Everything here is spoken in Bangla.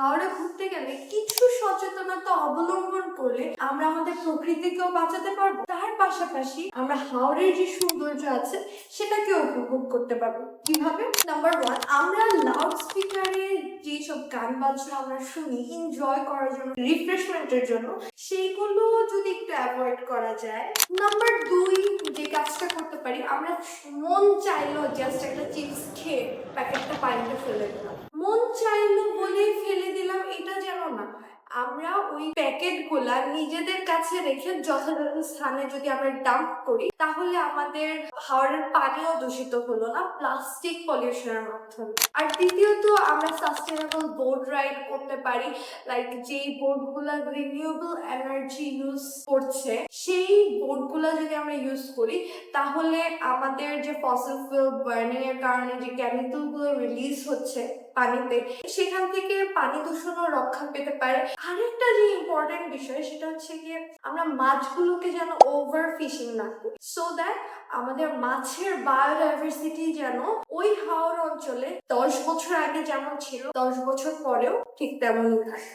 হাওড়ে ঘুরতে গেলে কিছু সচেতনতা অবলম্বন করলে আমরা আমাদের প্রকৃতিকেও বাঁচাতে পারবো, তার পাশাপাশি আমরা হাওড়ের যে সৌন্দর্য আছে সেটাকে উপভোগ করতে পারবো। কিভাবে? নাম্বার 1, আমরা লাউড স্পিকারে যেসব গান বাজনা আমরা শুনি এনজয় করার জন্য, রিফ্রেশমেন্টের জন্য, সেইগুলো যদি একটু অ্যাভয়েড করা যায়। নাম্বার 2, যে কাজটা করতে পারি, আমরা মন চাইলো জাস্ট একটা চিপস খেয়ে প্যাকেটটা পানিতে ফেলে দিলাম, মন চাইলো বলে ফেলে দিলাম, এটা যেন না। আমরা ওই প্যাকেটগুলা নিজেদের কাছে রেখে যথাযথ স্থানে যদি আমরা ডাম্প করি, তাহলে আমাদের হাওড়ের পানিও দূষিত হলো না প্লাস্টিক পলিউশনের মাধ্যমে। আর দ্বিতীয়ত, আমরা সাস্টেনেবল বোট রাইড করতে পারি। লাইক যেই বোটগুলা রিনিউয়েবল এনার্জি ইউজ করছে, সেই বোটগুলা যদি আমরা ইউজ করি, তাহলে আমাদের যে ফসিল ফুয়েল বার্নিং এর কারণে যে কেমিক্যাল গুলো রিলিজ হচ্ছে পানিতে, সেখান থেকে পানি দূষণও রক্ষা পেতে পারে। আরেকটা যে ইম্পর্টেন্ট বিষয়, সেটা হচ্ছে গিয়ে আমরা মাছগুলোকে যেন ওভার ফিশিং না করি, সো দ্যাট আমাদের মাছের বায়োডাইভার্সিটি যেন ওই হাওর অঞ্চলে 10 বছর আগে যেমন ছিল, 10 বছর পরেও ঠিক তেমনই থাকে।